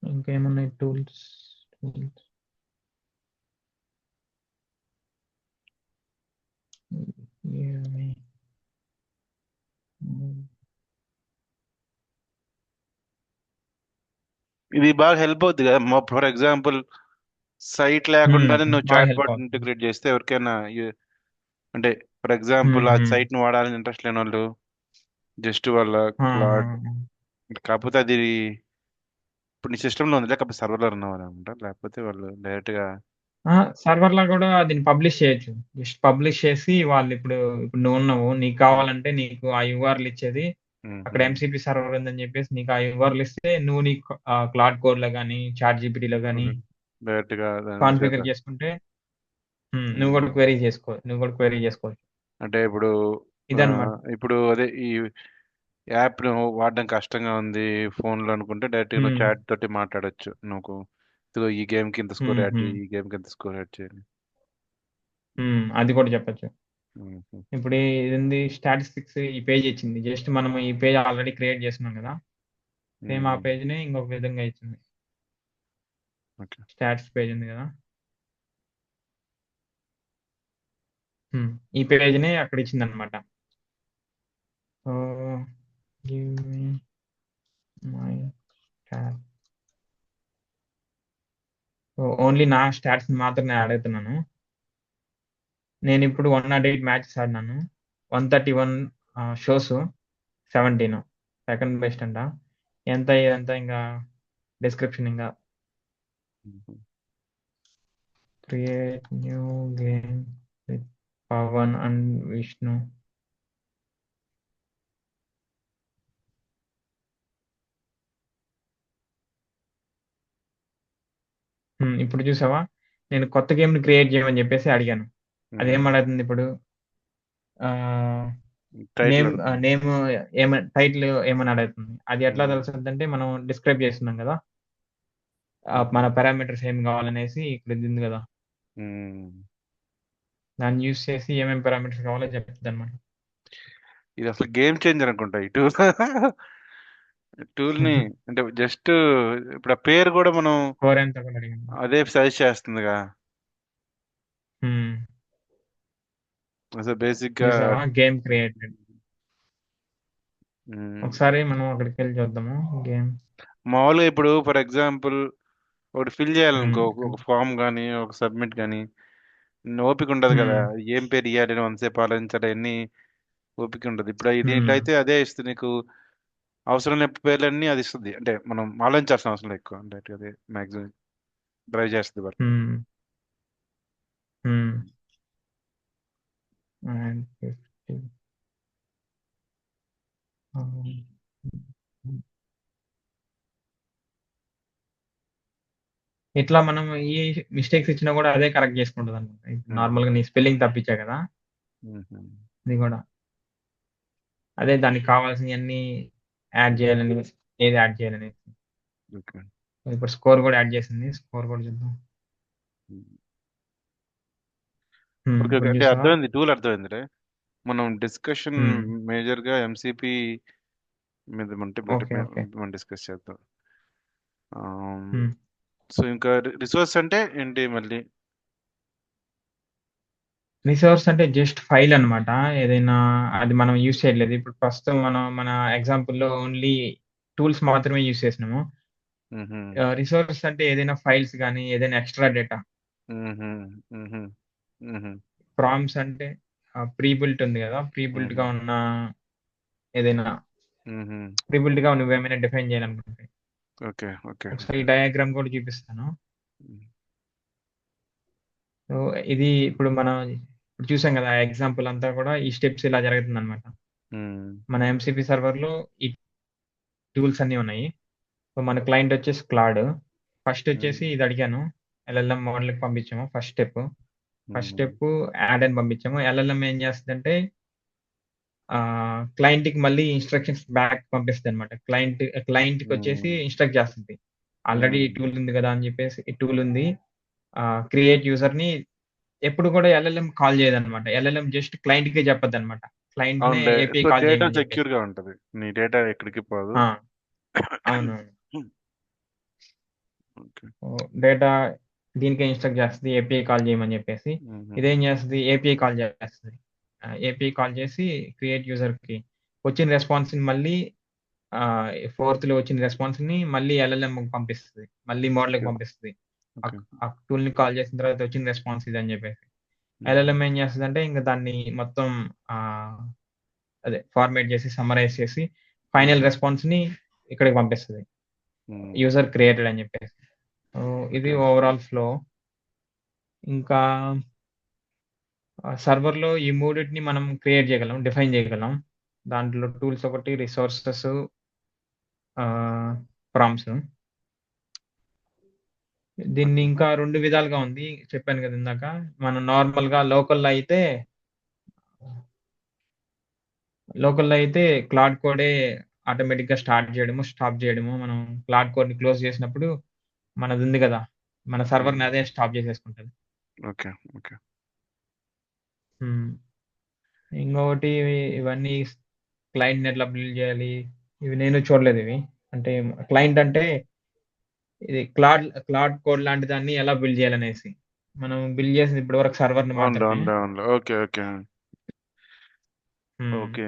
ఇంకేమున్నాయి టూల్స్. ఏమి హ్మ్. ఇది బాగా హెల్ప్ అవుతుంది కదా. ఫర్ ఎగ్జాంపుల్ సైట్ లేకుండానే నువ్వు బాగా చాట్ హెల్ప్ బాట్ అవుతుంది. ఇంటిగ్రేట్ చేస్తే ఎవరికైనా అంటే ఫర్ ఎగ్జాంపుల్ ఆ హ్మ్. సైట్ ని వాడాలని ఇంట్రెస్ట్ లేని వాళ్ళు జస్ట్ వాళ్ళ ఆ! క్లాడ్, ఆ! కాకపోతే అది ఇప్పుడు నీ సిస్టంలో ఉంది, లేకపోతే సర్వర్లో రన్ అవ్వాలన్నమాట, లేకపోతే వాళ్ళు డైరెక్ట్గా. సర్వర్‌లో కూడా దీన్ని పబ్లిష్ చేయొచ్చు. జస్ట్ పబ్లిష్ చేసి ఇప్పుడు నువ్వున్నావు. నీకు కావాలంటే నీకు ఆ యూఆర్ఎల్ ఇచ్చేది అక్కడ ఎంసీపీ సర్వర్ ఉందని చెప్పేసి నీకు ఆ యూఆర్ఎల్ ఇస్తే నువ్వు నీ క్లాడ్ కోడ్‌లో గాని, చాట్ జీపీటీలో గాని డైరెక్ట్గా దాని చేత కాన్ఫిగర్ చేసుకుంటే నువ్వు కూడా క్వెరీ చేసుకోవచ్చు. అంటే ఇప్పుడు ఆ, ఇదన్నమాట. ఇప్పుడు అదే ఈ యాప్ వాడడం కష్టంగా ఉంది ఫోన్లో అనుకుంటే డైరెక్ట్గా నువ్వు హ్మ్. చాట్ తోటి మాట్లాడొచ్చు. నువ్వు ఇదిగో ఈ గేమ్కి ఇంత స్కోర్ హ్మ్. యాడ్ హ్మ్. చేయి, ఈ గేమ్కి ఇంత స్కోర్ యాడ్ చేయాలి. అది కూడా చెప్పొచ్చు. మ్మ్. ఇప్పుడు ఇదేంది స్టాటిస్టిక్స్ ఈ పేజ్ ఇచ్చింది. జస్ట్ మనం ఈ పేజ్ ఆల్రెడీ క్రియేట్ చేస్తున్నాం కదా. సేమ్ ఆ మ్మ్. పేజ్‌ని ఇంకొక విధంగా ఇచ్చింది. ఓకే. స్టాట్స్ పేజ్ ఉంది కదా. హ్మ్. ఈ పేజ్‌ని అక్కడ ఇచ్చిందన్నమాట. So, give me my stat. So, only నా స్టాట్స్‌ని మాత్రమే అడుగుతున్నాను. నేనిప్పుడు 108 మ్యాచెస్ ఆడినాను. 131 షోస్, 17 సెకండ్ బెస్ట్ అంట. ఎంత ఇదంతా ఇంగా డిస్క్రిప్షన్ ఇంగా మ్మ్. Create new game with Pawan and Vishnu. ఇప్పుడు చూసావా? నేను కొత్త గేమ్‌ని క్రియేట్ చేయమని చెప్పేసి అడిగాను. మ్మ్. అదేం అడుగుతుంది ఇప్పుడు? ఆహ్, టైటిల్ అడుగుతుంది. నేమ్ టైటిల్ ఏమని అడుగుతుంది. అది ఎట్లా మ్మ్. తెలుస్తదంటే మనం డిస్క్రైబ్ చేస్తున్నాం కదా. మన మ్మ్. పారామీటర్స్ ఏమి కావాలనేసి ఇక్కడ ఇది ఉంది కదా. మ్మ్. దాన్ని యూజ్ చేసి ఏమేం పారామీటర్స్ కావాలో చెప్తదన్నమాట. ఇది అసలు గేమ్ చేంజర్ అనుకుంటా ఇటు. టూల్ని అంటే జస్ట్ ఇప్పుడు ఆ పేరు కూడా మనం స్కోర్ ఎంత కూడా అడిగాను. అదే సజెస్ట్ చేస్తుందిగా. హ్మ్. అసలు బేసిక్గా చూసావా గేమ్ క్రియేటెడ్. ఒకసారి మనం అక్కడికెళ్ళి చూద్దాము గేమ్. మామూలుగా ఇప్పుడు ఫర్ ఎగ్జాంపుల్ ఒకటి ఫిల్ చేయాలనుకో, హ్మ్. ఒక ఫామ్ కానీ ఒక సబ్మిట్ కానీ ఓపిక ఉండదు కదా. హ్మ్. ఏం పేరు ఇవ్వాలి, వంతసేపు ఆలోచించాలి, అన్ని ఓపిక ఉండదు. ఇప్పుడు దీంట్లో హ్మ్. అయితే అదే ఇస్తుంది నీకు. అవసరం లేని పేర్లన్నీ అది ఇస్తుంది. అంటే మనం ఆలోచించాల్సిన అవసరం లేదు ఎక్కువ. అంటే అదే మ్యాక్సిమం డ్రైవ్ చేస్తుంది వర్క్. హ్మ్. హ్మ్. అండ్ 50. ఇట్లా మనం ఈ మిస్టేక్స్ ఇచ్చినా కూడా అదే కరెక్ట్ చేసుకుంటదనమాట. నార్మల్‌గా నీ స్పెల్లింగ్ తప్పిచ్చా కదా! ఇది గూడా. అదే దానికి కావాల్సినయన్నీ యాడ్ చేయాలని, ఏది యాడ్ చేయాలనేసి. ఓకే. ఇప్పుడు స్కోర్ గూడా యాడ్ చేసింది. స్కోర్ గూడా చూద్దాం. ఓకే. ఇప్పుడు అంటే చూసావా? అర్థమైంది, టూల్ అర్థమైందిలే. మనం డిస్కషన్ హ్మ్. మేజర్గా ఎంసీపీ మీద ఉంటే ఓకే. ఓకే. మనం డిస్కస్ చేద్దాం. హ్మ్. సో ఇంకా రిసోర్స్ అంటే ఏంటి మళ్ళీ? రిసోర్స్ అంటే జస్ట్ ఫైల్ అన్నమాట. ఏదైనా అది మనం యూజ్ చేయట్లేదు. ఇప్పుడు ప్రస్తుతం మనం మన ఎగ్జాంపుల్‌లో ఓన్లీ టూల్స్ మాత్రమే యూజ్ చేసినాము. మ్హూ. రిసోర్స్ అంటే ఏదైనా ఫైల్స్ గాని, ఏదైనా ఎక్స్‌ట్రా డేటా. మ్హూ. మ్హూ. మ్హూ. ప్రాంప్ట్స్ అంటే ప్రీ బిల్ట్ ఉంది గదా! ప్రీ మ్హూ. బిల్ట్‌గా ఉన్న ఏదైనా మ్హూ. ప్రీ బిల్ట్‌గా నువ్వేమైనా డిఫైన్ చేయాలనుకుంటే. ఓకే. ఓకే. ఒకసారి ఓకే. ఈ డయాగ్రామ్ కూడా చూపిస్తాను. సో, ఇది ఇప్పుడు మనం ఇప్పుడు చూసాం గదా! ఎగ్జాంపుల్ అంతా కూడా ఈ స్టెప్స్ ఇలా జరుగుతుందన్నమాట. మ్మ్. మన ఎంసీపీ సర్వర్‌లో ఈ టూల్స్ అన్నీ ఉన్నాయి. సో, మన క్లయింట్ వచ్చేసి క్లాడ్. ఫస్ట్ వచ్చేసి మ్మ్. ఇది అడిగాను. ఎల్ఎల్ఎం మోడల్‌కి పంపించాము ఫస్ట్ స్టెప్. ఫస్ట్ మ్మ్. స్టెప్ యాడ్ అని పంపించాము. ఎల్ఎల్ఎం ఏం చేస్తదంటే క్లయింట్‌కి మళ్ళీ ఇన్‌స్ట్రక్షన్స్ బ్యాక్ పంపిస్తదన్నమాట. క్లయింట్‌కొచ్చేసి మ్మ్. ఇన్‌స్ట్రక్ట్ చేస్తది. ఆల్రెడీ ఈ మ్మ్. టూల్ ఉంది గదా! అని చెప్పేసి ఈ టూల్ ఉంది. క్రియేట్ యూజర్‌ని ఎప్పుడు కూడా ఎల్ఎల్ఎం కాల్ చేయదన్నమాట. ఎల్ఎల్ఎం జస్ట్ క్లయింట్‌కే చెప్పద్దన్నమాట. క్లయింట్‌నే అవునులే. ఏపీఐ సో కాల్ డేటా చేయమని చెప్పేసి. సెక్యూర్ గా ఉంటది, నీ డేటా ఎక్కడికి పోదు. ఆ! అవునవును. ఓకే. డేటా దీనికే ఇన్‌స్ట్రక్ట్ చేస్తది ఏపీఐ కాల్ చేయమని చెప్పేసి. మ్మ్. ఇదేం చేస్తది ఏపీఐ కాల్ చేస్తది. ఏపీఐ కాల్ చేసి క్రియేట్ యూజర్‌కి వచ్చిన రెస్పాన్స్‌ని మళ్ళీ ఫోర్త్‌లో వచ్చిన రెస్పాన్స్‌ని మళ్ళీ ఎల్ఎల్ఎంకి పంపిస్తది. మళ్ళీ మోడల్‌కి ఓకే. పంపిస్తది. ఓకే. ఆ టూల్‌ని కాల్ చేసిన తర్వాత వచ్చిన రెస్పాన్స్ ఇదని చెప్పేసి. మ్మ్. ఎల్ఎల్ఎం ఏం చేస్తదంటే ఇంక దాన్ని మొత్తం ఆహ్, అదే ఫార్మాట్ చేసి, సమ్మరైజ్ చేసి ఫైనల్ మ్మ్. రెస్పాన్స్‌ని ఇక్కడికి పంపిస్తది. మ్మ్. యూజర్ క్రియేటెడ్ అని చెప్పేసి. ఇది ఓకే. Overall flow. ఇంకా సర్వర్‌లో ఈ మూడిటిని మనం క్రియేట్ చేయగలం, డిఫైన్ చేయగలం. దాంట్లో టూల్స్ ఒకటి, రిసోర్సెస్, ప్రాంప్ట్స్. దీన్ని ఇంకా 2 విధాలుగా ఉంది. చెప్పాను కదా ఇందాక. మనం నార్మల్‌గా లోకల్‌లో అయితే క్లాడ్ కోడే ఆటోమేటిక్‌గా స్టార్ట్ చేయడము, స్టాప్ చేయడము. మనం క్లాడ్ కోడ్‌ని క్లోజ్ చేసినప్పుడు మనదుంది గదా! మన సర్వర్‌ని మ్మ్. అదే స్టాప్ చేసేసుకుంటది. ఓకే. ఓకే. హ్మ్. ఇంకొకటి ఇవన్నీ క్లయింట్‌ని ఎట్లా బిల్డ్ చేయాలి? ఇవి నేను చూడలేదివి. అంటే క్లయింట్ అంటే ఇది క్లాడ్ కోడ్ లాంటి దాన్ని ఎలా బిల్డ్ చేయాలనేసి. మనం బిల్డ్ చేసింది ఇప్పటివరకు సర్వర్‌ని అవునులే. మాత్రమే. అవునులే. అవునులే. ఓకే. ఓకే. హ్మ్. ఓకే.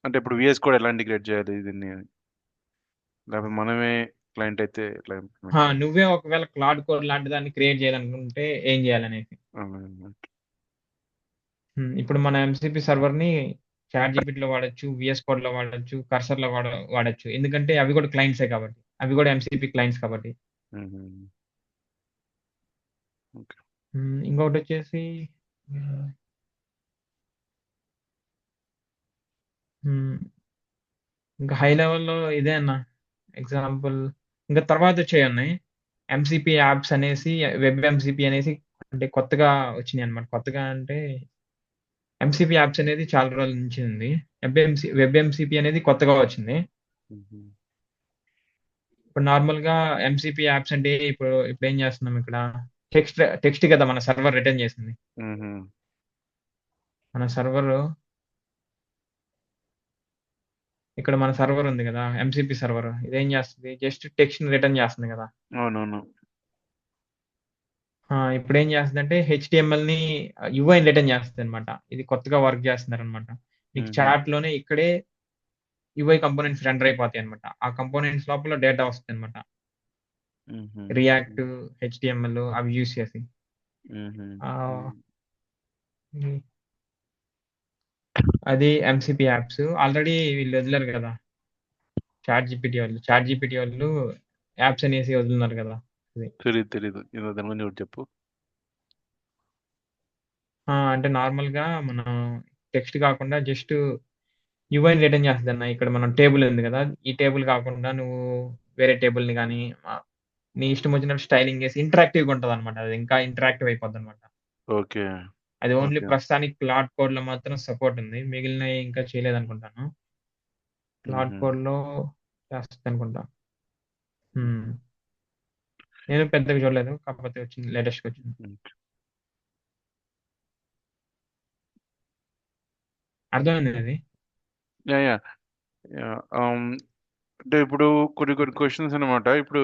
అంటే ఇప్పుడు విఎస్ కోడ్ ఎలా ఇంటిగ్రేట్ చేయాలి దీన్ని? లేకపోతే మనమే క్లయింట్ అయితే ఎట్లా ఇంప్లిమెంట్ చేయాలి? నువ్వే ఒకవేళ క్లాడ్ కోడ్ లాంటి దాన్ని క్రియేట్ చేయాలనుకుంటే ఏం చేయాలనేసి. ఇప్పుడు మన ఎంసీపీ సర్వర్‌ని చాట్‌జీపీటీలో వాడొచ్చు, వీఎస్ కోడ్‌లో వాడొచ్చు, కర్సర్‌లో వాడొచ్చు. ఎందుకంటే అవి కూడా క్లయింట్సే కాబట్టి. అవి కూడా ఎంసీపీ క్లయింట్స్ కాబట్టి. మ్మ్. ఓకే. ఇంకొకటొచ్చేసి హ్మ్. హ్మ్. ఇంకా హై లెవెల్‌లో ఇదే అన్న. ఎగ్జాంపుల్ ఇంకా తర్వాతొచ్చేయున్నాయి. ఎంసీపీ యాప్స్ అనేసి, వెబ్ ఎంసీపీ అనేసి అంటే కొత్తగా వచ్చినియన్నమాట. కొత్తగా అంటే ఎంసీపీ యాప్స్ అనేది చాలా రోజుల నుంచి ఉంది. వెబ్ ఎంసీపీ అనేది కొత్తగా వచ్చింది. మ్మ్. ఇప్పుడు నార్మల్‌గా ఎంసీపీ యాప్స్ అంటే ఇప్పుడేం చేస్తున్నాం ఇక్కడ టెక్స్ట్ కదా మన సర్వర్ రిటర్న్ చేసింది. మ్మ్. మన సర్వరు ఇక్కడ మన సర్వర్ ఉంది కదా, ఎంసీపీ సర్వర్. ఇదేం చేస్తుంది, జస్ట్ టెక్స్ట్ రిటర్న్ చేస్తుంది కదా. అవునవును. ఇప్పుడేం చేస్తుందంటే హెచ్టిఎంఎల్ని యుఐని రిటర్న్ చేస్తుంది అనమాట. ఇది కొత్తగా వర్క్ చేస్తున్నారనమాట. నీకు చాట్లోనే ఇక్కడే యుఐ కంపోనెంట్స్ రెండర్ అయిపోతాయి అనమాట. ఆ కంపోనెంట్స్ లోపల డేటా వస్తుంది అనమాట. రియాక్ట్, హెచ్టిఎంఎల్ అవి యూస్ చేసి. ఆ, ఉమ్, అది ఎంసీపీ యాప్స్. ఆల్రెడీ వీళ్ళు వదిలేరు కదా, చాట్ జీపీటీ వాళ్ళు యాప్స్ అనేసి వదులున్నారు కదా. అది తెలీదు ఏదో దాని గురించి ఒకటి చెప్పు. అంటే నార్మల్గా మనం టెక్స్ట్ కాకుండా జస్ట్ యుఐని రిటర్న్ చేస్తుంది అన్న. ఇక్కడ మనం టేబుల్ ఉంది కదా, ఈ టేబుల్ కాకుండా నువ్వు వేరే టేబుల్ని కానీ నీ ఇష్టం వచ్చినట్టు స్టైలింగ్ చేసి ఇంటరాక్టివ్గా ఉంటుంది అనమాట. అది ఇంకా ఇంటరాక్టివ్ అయిపోద్ది అనమాట. ఓకే. అది ఓన్లీ ఓకే. ప్రస్తుతానికి క్లాడ్ కోడ్ లో మాత్రం సపోర్ట్ ఉంది, మిగిలినవి ఇంకా చేయలేదు అనుకుంటాను. క్లాడ్ కోడ్ లో చేస్తుంది అనుకుంటా. నేను పెద్దగా చూడలేదు, కాకపోతే వచ్చింది, లేటెస్ట్ వచ్చింది. అర్థమైంది అది. Yeah yeah yeah. అంటే ఇప్పుడు కొన్ని క్వశ్చన్స్ అన్నమాట. ఇప్పుడు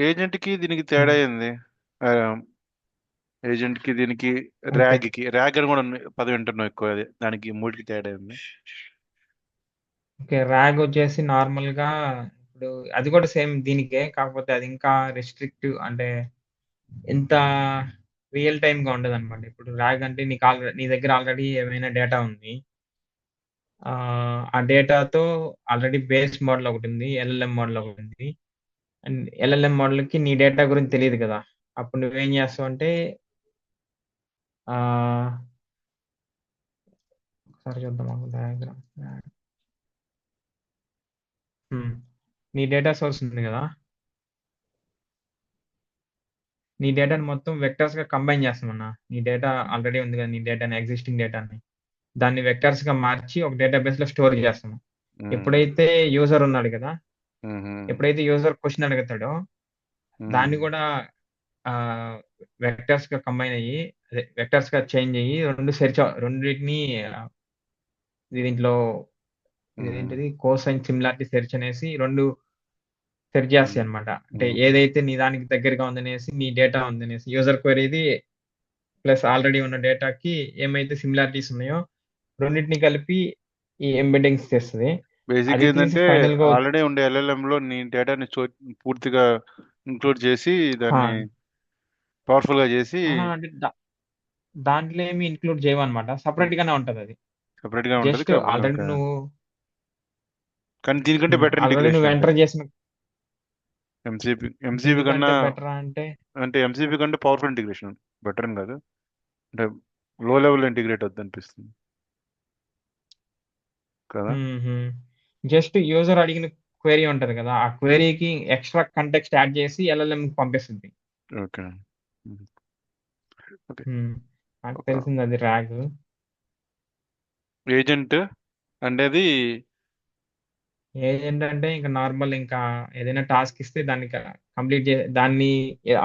ఏజెంట్ కి దీనికి తేడా ఏంది? ఏజెంట్ కి దీనికి ఓకే ర్యాగ్ అని కూడా పదం వింటున్నాం ఎక్కువ. అది దానికి మూడికి తేడా ఏంది? ఓకే ర్యాగ్ వచ్చేసి నార్మల్ గా ఇప్పుడు అది కూడా సేమ్ దీనికే, కాకపోతే అది ఇంకా రెస్ట్రిక్టివ్, అంటే ఇంత రియల్ టైమ్ గా ఉండదు అనమాట. ఇప్పుడు ర్యాగ్ అంటే నీ దగ్గర ఆల్రెడీ ఏమైనా డేటా ఉంది. ఆ డేటాతో ఆల్రెడీ బేస్ మోడల్ ఒకటి ఉంది, ఎల్ఎల్ఎం మోడల్ ఒకటి ఉంది. అండ్ ఎల్ఎల్ఎం మోడల్కి నీ డేటా గురించి తెలియదు కదా. అప్పుడు నువ్వేం చేస్తావు అంటే ఆ, ఒకసారి చూద్దాం ఒక డయాగ్రామ్. నీ డేటా సోర్స్ ఉంది కదా, నీ డేటాని మొత్తం వెక్టర్స్ గా కంబైన్ చేస్తామన్నా. నీ డేటా ఆల్రెడీ ఉంది కదా, నీ డేటాని, ఎగ్జిస్టింగ్ డేటాని, దాన్ని వెక్టర్స్ గా మార్చి ఒక డేటాబేస్ లో స్టోర్ చేస్తాము. ఎప్పుడైతే యూజర్ ఉన్నాడు కదా, ఎప్పుడైతే యూజర్ క్వశ్చన్ అడుగుతాడో దాన్ని కూడా వెక్టర్స్ గా కంబైన్ అయ్యి, అదే వెక్టర్స్ గా చేంజ్ అయ్యి రెండింటిని దీంట్లో ఇదేంటిది కోసైన్ సిమిలారిటీ సెర్చ్ అనేసి రెండు సెర్చ్ చేస్తాయి అనమాట. అంటే ఏదైతే నీ దానికి దగ్గరగా ఉందనేసి, నీ డేటా ఉందనేసి యూజర్ క్వరీది ప్లస్ ఆల్రెడీ ఉన్న డేటాకి ఏమైతే సిమిలారిటీస్ ఉన్నాయో రెండింటిని కలిపి ఈ ఎంబెడ్డింగ్స్ చేస్తుంది. బేసిక్ అది తీసి ఏంటంటే ఫైనల్ గా ఆల్రెడీ ఉండే LLM లో నీ డేటాని పూర్తిగా ఇంక్లూడ్ చేసి దాన్ని పవర్ఫుల్ గా చేసి అంటే దాంట్లో ఏమి ఇంక్లూడ్ చేయవన్నమాట, సపరేట్ గానే ఉంటది అది. సెపరేట్ గా ఉంటది జస్ట్ ఆల్రెడీ ఓకే. నువ్వు కానీ దీనికంటే బెటర్ ఆల్రెడీ నువ్వు ఇంటిగ్రేషన్ అంటే ఎంటర్ చేసిన ఎంసీపీ కన్నా, దీనికంటే బెటర్ అంటే అంటే ఎంసీపీ కంటే పవర్ఫుల్ ఇంటిగ్రేషన్ బెటర్ అని కాదు, అంటే లో లెవెల్ ఇంటిగ్రేట్ వద్దు అనిపిస్తుంది కదా. జస్ట్ యూజర్ అడిగిన క్వెరీ ఉంటది కదా, ఆ క్వెరీకి ఎక్స్ట్రా కంటెక్స్ట్ యాడ్ చేసి ఎల్ఎల్ఎం పంపిస్తుంది. ఓకే. ఓకే. నాకు ఒక తెలిసింది అది ర్యాగ్. ఏజెంట్ అనేది ఏంటంటే ఇంకా నార్మల్, ఇంకా ఏదైనా టాస్క్ ఇస్తే దాన్ని కంప్లీట్ దాన్ని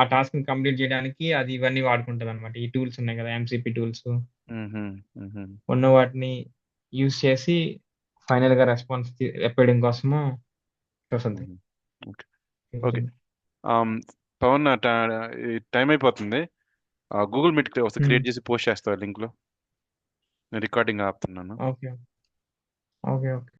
ఆ టాస్క్ ని కంప్లీట్ చేయడానికి అది ఇవన్నీ వాడుకుంటది అనమాట. ఈ టూల్స్ ఉన్నాయి కదా, ఎంసీపీ టూల్స్, ఉన్న వాటిని యూస్ చేసి ఫైనల్ గా రెస్పాన్స్ ఎప్పడం కోసము వస్తుంది. ఓకే. ఓకే. పవన్, టైం అయిపోతుంది. గూగుల్ మీట్ ఒకసారి క్రియేట్ చేసి పోస్ట్ చేస్తావా లింక్ లో? నేను రికార్డింగ్ ఆపుతున్నాను. Okay okay okay.